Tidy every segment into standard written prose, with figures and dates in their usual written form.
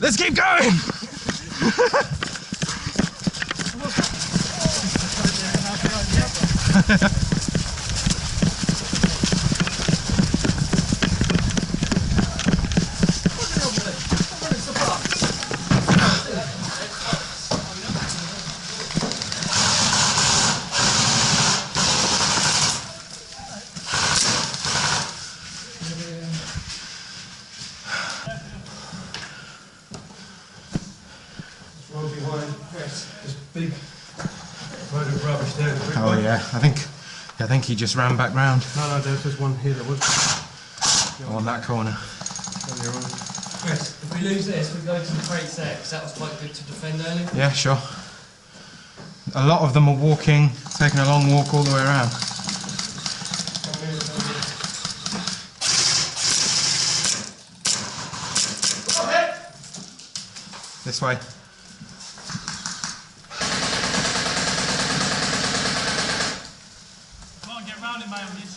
Let's keep going! Oh yeah, I think he just ran back round. No, there's just one here that was. On that corner. Chris, if we lose this, we go to the crate set, because that was quite good to defend earlier. Yeah, sure. A lot of them are walking, taking a long walk all the way around. This way. Come on, get round it, mate, on the inside.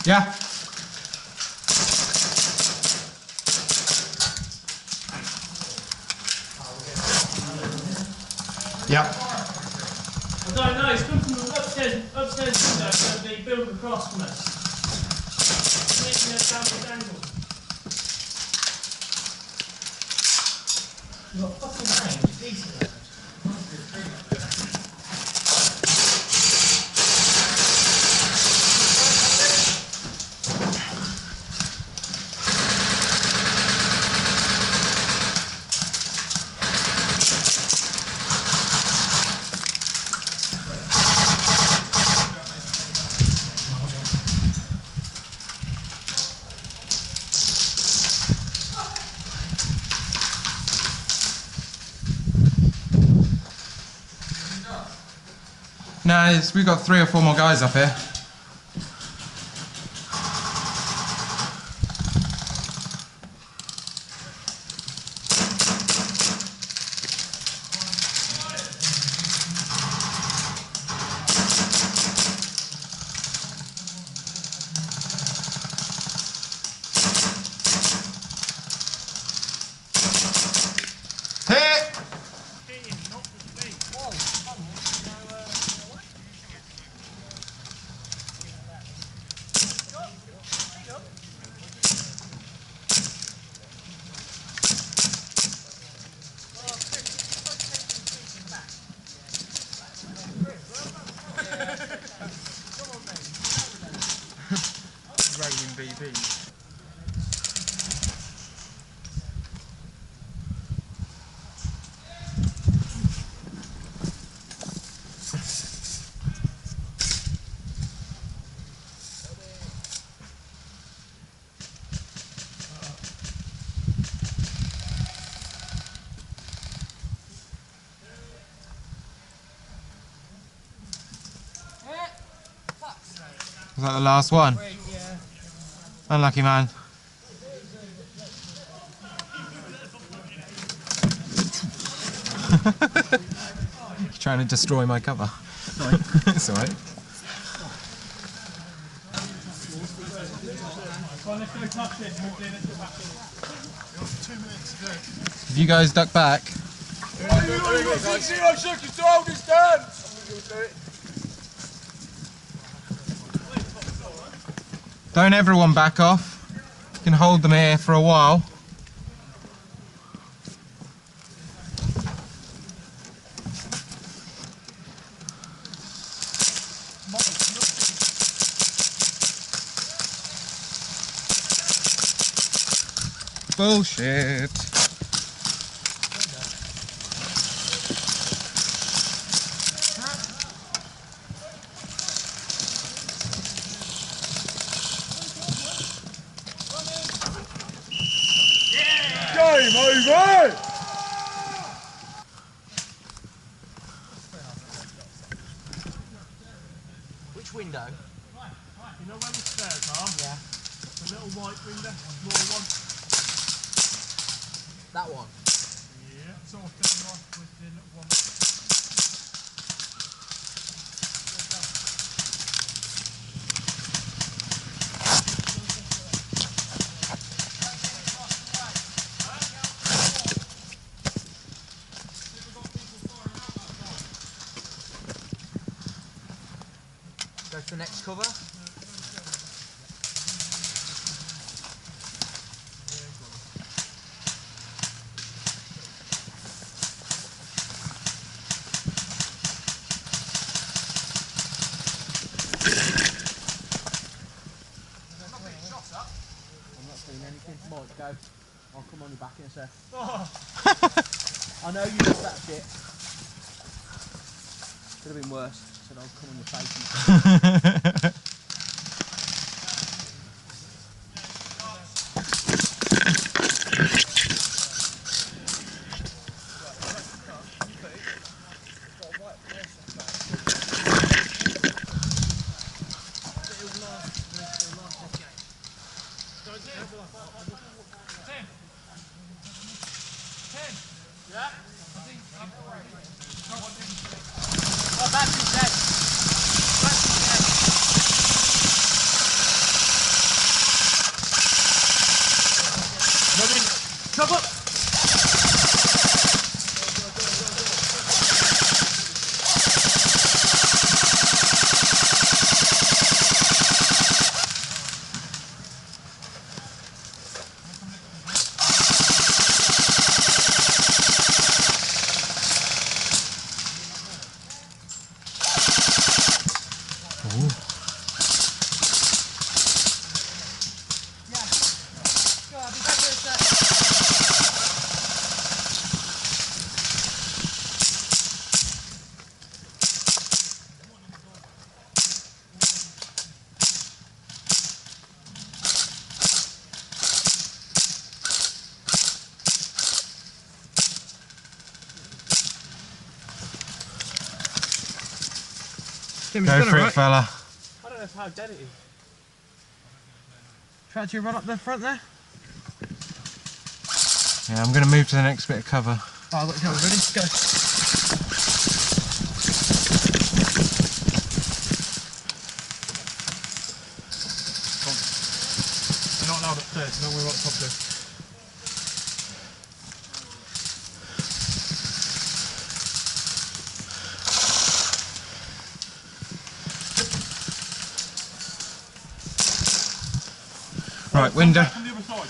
Yeah. Yep. I don't know, it's come from the upstairs window, so they build across from us. Making a downward angle. You've got fucking range, decent range. No, we've got 3 or 4 more guys up here. BB. Was that the last one? Yeah. Unlucky man. He's trying to destroy my cover. It's alright. Have you guys duck back? Don't everyone back off. You can hold them here for a while. Bullshit. Which window? You know where the stairs are? Yeah. The little white window, small one. That one? Yeah, sort of thing like with the little one. Go to the next cover. I'm not seeing anything. Mike, go. I'll come on your back in a sec. Oh. I know you missed that shit. Could have been worse. Said I'll come on your face. Go for it, fella. I don't know how dead it is. Try to run up the front there. Yeah, I'm going to move to the next bit of cover. Oh, I've got you ready? Go. You're not allowed upstairs, no, we're up top there. Right, window. From the other side.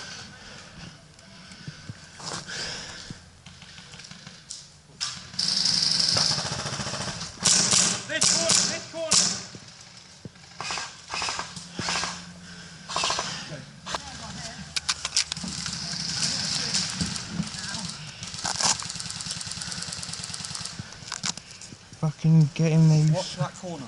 This corner. Fucking get in these. Watch that corner.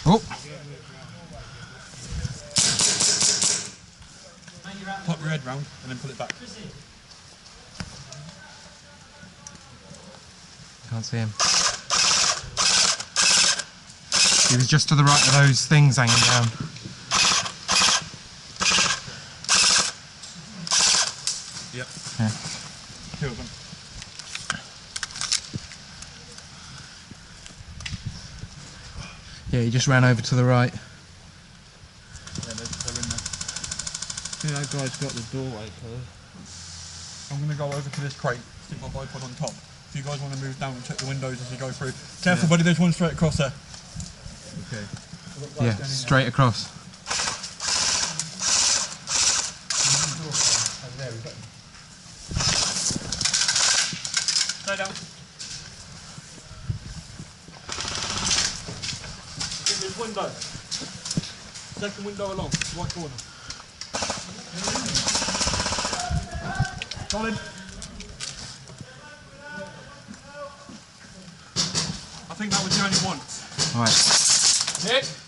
Oh, Pop your head round and then pull it back. can't see him. He was just to the right of those things hanging down. Yep. Yeah. Two of them. Yeah, he just ran over to the right. Yeah, they're in there. Yeah, that guy's got the doorway covered. I'm going to go over to this crate, stick my bipod on top. If you guys want to move down and check the windows as you go through. Careful, buddy, there's one straight across there. Okay. Yeah, straight across. Stay down. In this window. second window along, right corner. Colin. I think that was the only one. Right. Hit.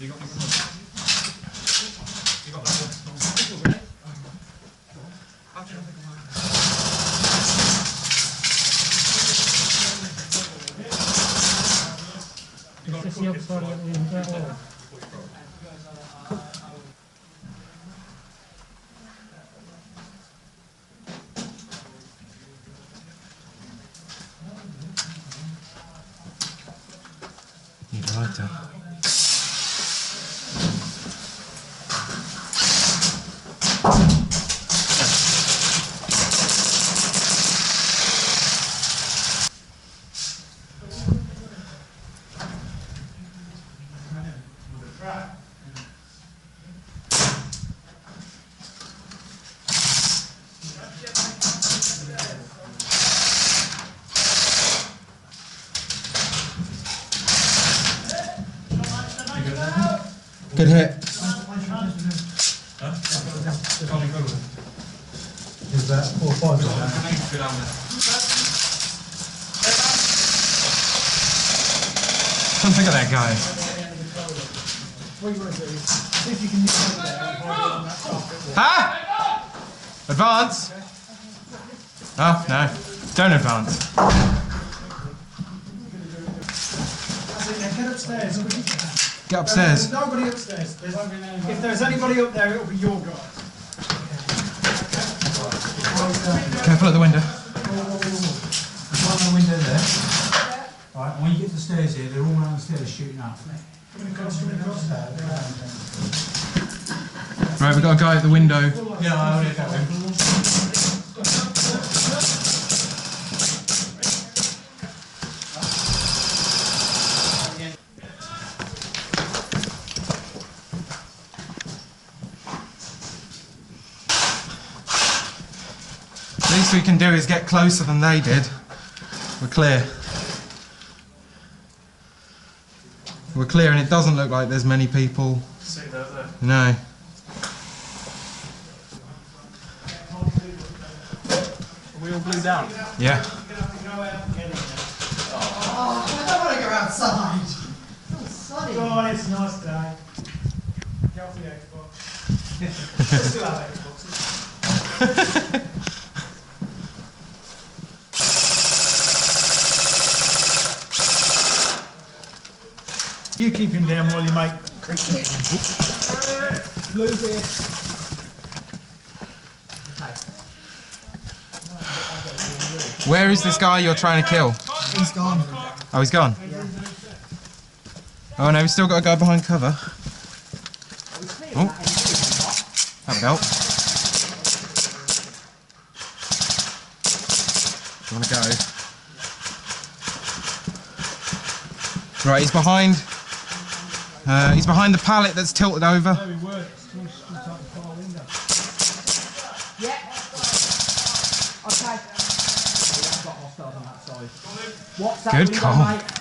You got that. Need a lighter. Good hit. Is that 4 5? Come think of that guy. What you want to do is see if you can use it there and hold it on that carpet. Ha! Advance. Oh, no. Don't advance. That's it, then get upstairs. Get upstairs. There's nobody upstairs. If there's anybody up there, it'll be your guy. Careful at the window. There's one on the window there. Right, when you get to the stairs here, they're all around the stairs shooting up. Right, we've got a guy at the window. Yeah, I already got him. The least we can do is get closer than they did. We're clear. We're clear, and it doesn't look like there's many people. See that there. No. Are we all glued down? Yeah. Oh, I don't want to go outside. It's sunny. God, it's a nice day. Get off the Xbox. I still have Xboxes. You keep him down while you make move it. Where is this guy you're trying to kill? He's gone. Oh, he's gone? Yeah. Oh no, we've still got a guy behind cover. Oh. That'll help. Do you want to go? Right, he's behind. He's behind the pallet that's tilted over. Yeah. Okay. I've got hostiles on that side. What's that Good window, call. mate?